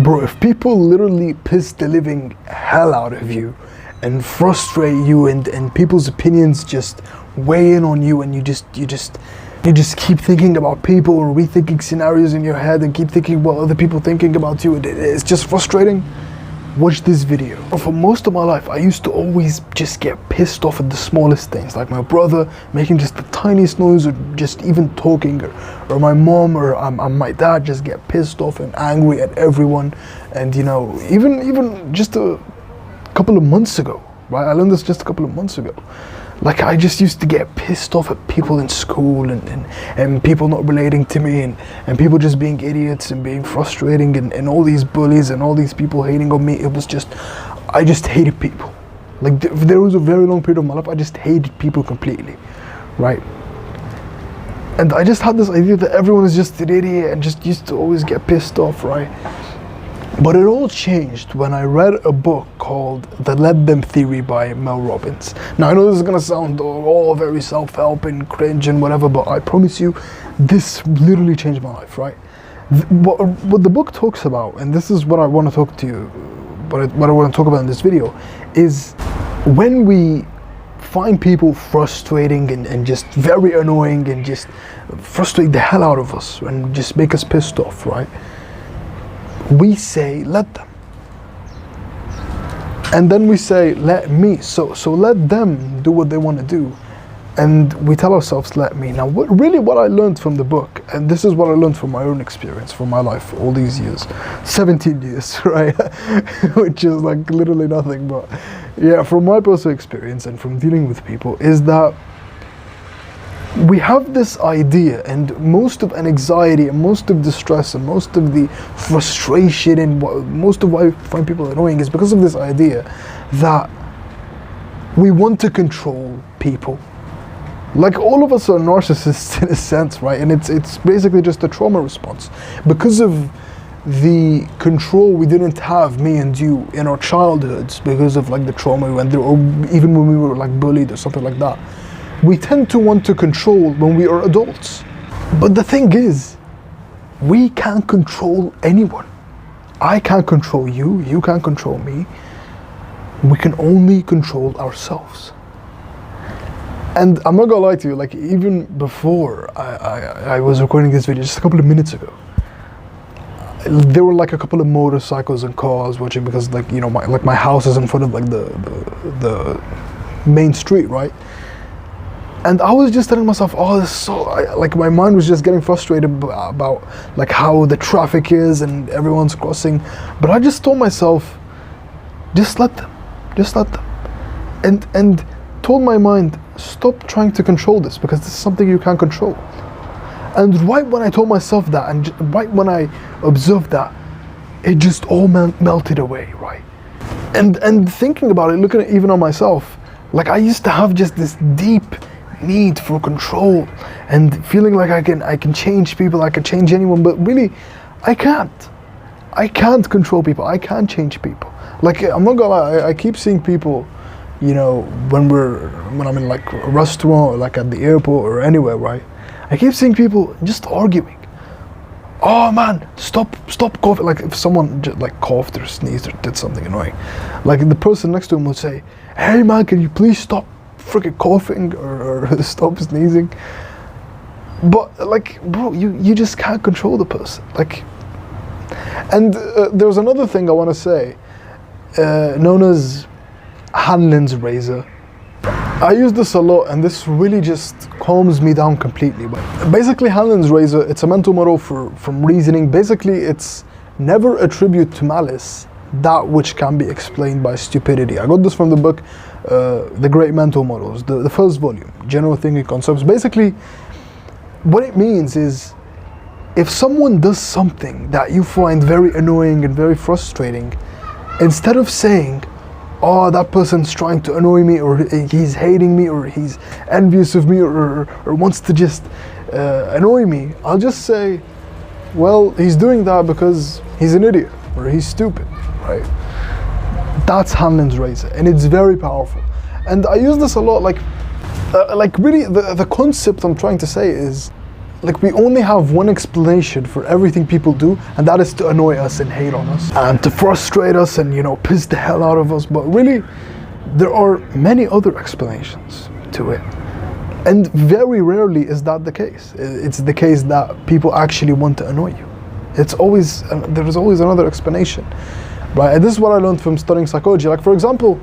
Bro, if people literally piss the living hell out of you and frustrate you, and people's opinions just weigh in on you, and you just keep thinking about people or rethinking scenarios in your head and keep thinking what other people thinking about you, it's just frustrating. Watch this video. For most of my life, I used to always just get pissed off at the smallest things, like my brother making just the tiniest noise, or just even talking, or my mom or my dad just get pissed off and angry at everyone. And you know, even just a couple of months ago, right? I learned this just a couple of months ago. Like, I just used to get pissed off at people in school, and people not relating to me, and people just being idiots and being frustrating, and all these bullies and all these people hating on me. It was just, I just hated people. Like, there was a very long period of my life I just hated people completely, right? And I just had this idea that everyone is just an idiot, and just used to always get pissed off, right? But it all changed when I read a book called The Let Them Theory by Mel Robbins. Now, I know this is gonna sound all very self-help and cringe and whatever, but I promise you, this literally changed my life, right? What the book talks about, and this is what I want to talk to you, what I want to talk about in this video, is when we find people frustrating and just very annoying and just frustrate the hell out of us and just make us pissed off, right? We say, let them. And then we say, let me. So let them do what they want to do. And we tell ourselves, let me. Now, what I learned from the book, and this is what I learned from my own experience, from my life, all these years, 17 years, right? Which is like literally nothing, but yeah, from my personal experience and from dealing with people, is that we have this idea, and most of an anxiety and most of the stress and most of the frustration and most of why I find people annoying is because of this idea that we want to control people. Like, all of us are narcissists in a sense, right? And it's basically just a trauma response because of the control we didn't have, me and you, in our childhoods, because of like the trauma we went through, or even when we were like bullied or something like that. We tend to want to control when we are adults. But the thing is, we can't control anyone. I can't control you, you can't control me. We can only control ourselves. And I'm not gonna lie to you, like, even before I was recording this video, just a couple of minutes ago, there were like a couple of motorcycles and cars watching, because like, you know, my house is in front of like the main street, right? And I was just telling myself, oh, this is so, like, my mind was just getting frustrated about like how the traffic is and everyone's crossing. But I just told myself, just let them, and told my mind, stop trying to control this, because this is something you can't control. And right when I told myself that, and right when I observed that, it just all melted away, right? And thinking about it, looking at even on myself, like, I used to have just this deep need for control and feeling like I can change people, I can change anyone, but really I can't control people, I can't change people. Like, I'm not gonna lie, I keep seeing people, you know, when I'm in like a restaurant or like at the airport or anywhere, right? I keep seeing people just arguing. Oh man, stop coughing. Like, if someone just like coughed or sneezed or did something annoying, like the person next to him would say, hey man, can you please stop freaking coughing or stop sneezing? But like, bro, you just can't control the person. Like, and there's another thing I want to say, known as Hanlon's razor. I use this a lot, and this really just calms me down completely. But basically, Hanlon's razor, it's a mental model from reasoning. Basically, it's never attribute to malice that which can be explained by stupidity. I got this from the book, The Great Mental Models, the first volume, General Thinking Concepts. Basically, what it means is, if someone does something that you find very annoying and very frustrating, instead of saying, oh, that person's trying to annoy me, or he's hating me, or he's envious of me, or wants to just annoy me, I'll just say, well, he's doing that because he's an idiot, or he's stupid, right? That's Hanlon's razor, and it's very powerful. And I use this a lot, like really the concept I'm trying to say is, like we only have one explanation for everything people do, and that is to annoy us and hate on us and to frustrate us and, you know, piss the hell out of us. But really, there are many other explanations to it. And very rarely is that the case. It's the case that people actually want to annoy you. It's always, there's always another explanation, right? And this is what I learned from studying psychology. Like, for example,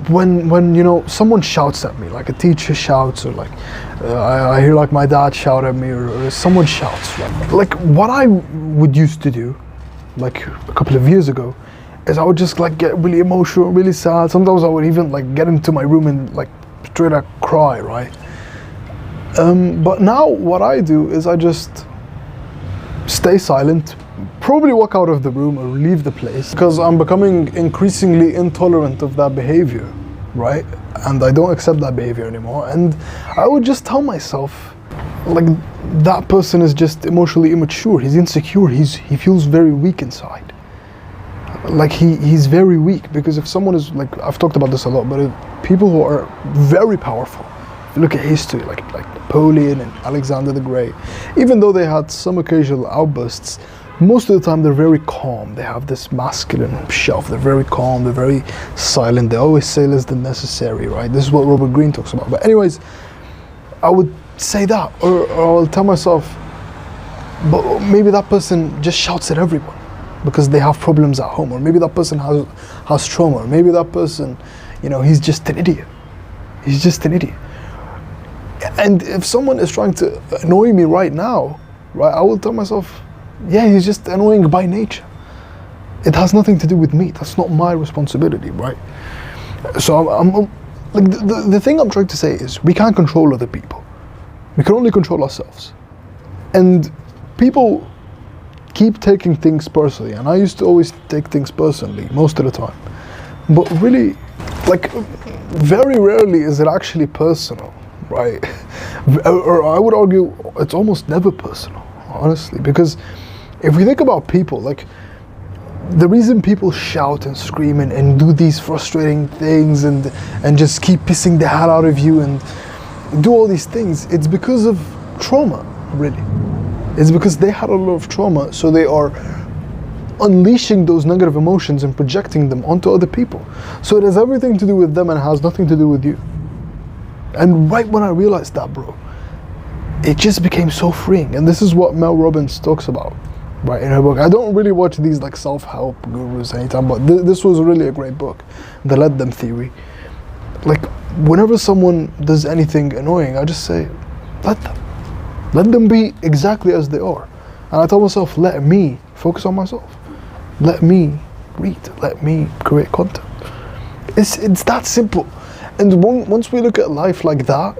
when you know, someone shouts at me, like a teacher shouts, or like I hear like my dad shout at me, or someone shouts, right? Like what I would used to do, like a couple of years ago, is I would just like get really emotional, really sad. Sometimes I would even like get into my room and like straight up cry, right? But now what I do is I just stay silent, probably walk out of the room or leave the place, because I'm becoming increasingly intolerant of that behavior, right? And I don't accept that behavior anymore. And I would just tell myself, like, that person is just emotionally immature, he's insecure, he feels very weak inside. Like he's very weak, because if someone is, like, I've talked about this a lot, but if people who are very powerful, if you look at history, like Napoleon and Alexander the Great, even though they had some occasional outbursts, most of the time they're very calm. They have this masculine shelf. They're very calm. They're very silent. They always say less than necessary, right? This is what Robert Greene talks about. But anyways, I would say that, or I'll tell myself, but maybe that person just shouts at everyone because they have problems at home, or maybe that person has trauma, or maybe that person, you know, he's just an idiot. He's just an idiot. And if someone is trying to annoy me right now, right, I will tell myself, yeah, he's just annoying by nature. It has nothing to do with me. That's not my responsibility, right? So I'm like, the thing I'm trying to say is we can't control other people. We can only control ourselves. And people keep taking things personally, and I used to always take things personally most of the time. But really, like, very rarely is it actually personal, right? Or I would argue it's almost never personal, honestly, because if we think about people, like, the reason people shout and scream and do these frustrating things and just keep pissing the hell out of you and do all these things, it's because of trauma, really. It's because they had a lot of trauma, so they are unleashing those negative emotions and projecting them onto other people. So it has everything to do with them and has nothing to do with you. And right when I realized that, bro, it just became so freeing. And this is what Mel Robbins talks about, right, in her book. I don't really watch these like self-help gurus anytime, but this was really a great book, the Let Them Theory. Like, whenever someone does anything annoying, I just say, let them. Let them be exactly as they are. And I tell myself, let me focus on myself. Let me read. Let me create content. It's that simple. And once we look at life like that,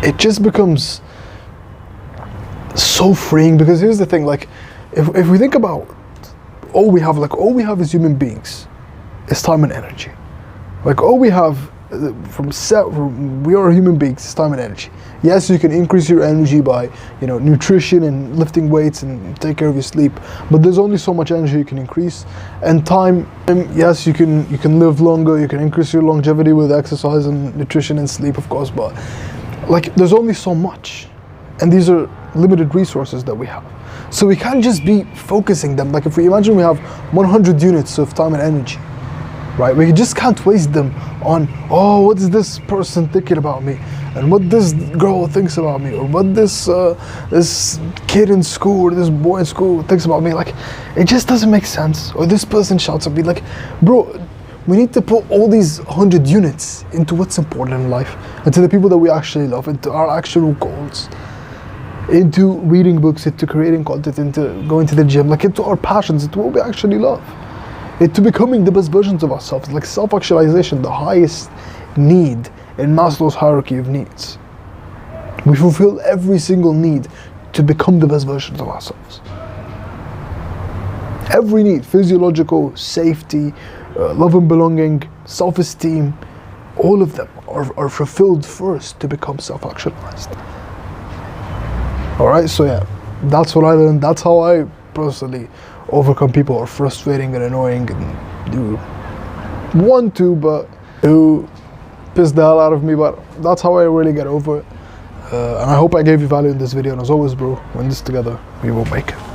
it just becomes so freeing. Because here's the thing, like, if we think about all we have as human beings is time and energy. Like, all we have we are human beings, it's time and energy. Yes, you can increase your energy by, you know, nutrition and lifting weights and take care of your sleep, but there's only so much energy you can increase. And time, yes, you can live longer, you can increase your longevity with exercise and nutrition and sleep, of course, but like, there's only so much, and these are limited resources that we have. So we can't just be focusing them. Like, if we imagine we have 100 units of time and energy, right? We just can't waste them on, oh, what is this person thinking about me? And what this girl thinks about me? Or what this kid in school or this boy in school thinks about me? Like, it just doesn't make sense. Or this person shouts at me. Like, bro, we need to put all these 100 units into what's important in life, into the people that we actually love, into our actual goals, into reading books, into creating content, into going to the gym, like, into our passions, into what we actually love. Into becoming the best versions of ourselves, like self-actualization, the highest need in Maslow's hierarchy of needs. We fulfill every single need to become the best versions of ourselves. Every need, physiological, safety, love and belonging, self-esteem, all of them are fulfilled first to become self-actualized. Alright, so yeah, that's what I learned. That's how I personally overcome people who are frustrating and annoying and do who piss the hell out of me, but that's how I really get over it. And I hope I gave you value in this video. And as always, bro, we're in this together. We will make it.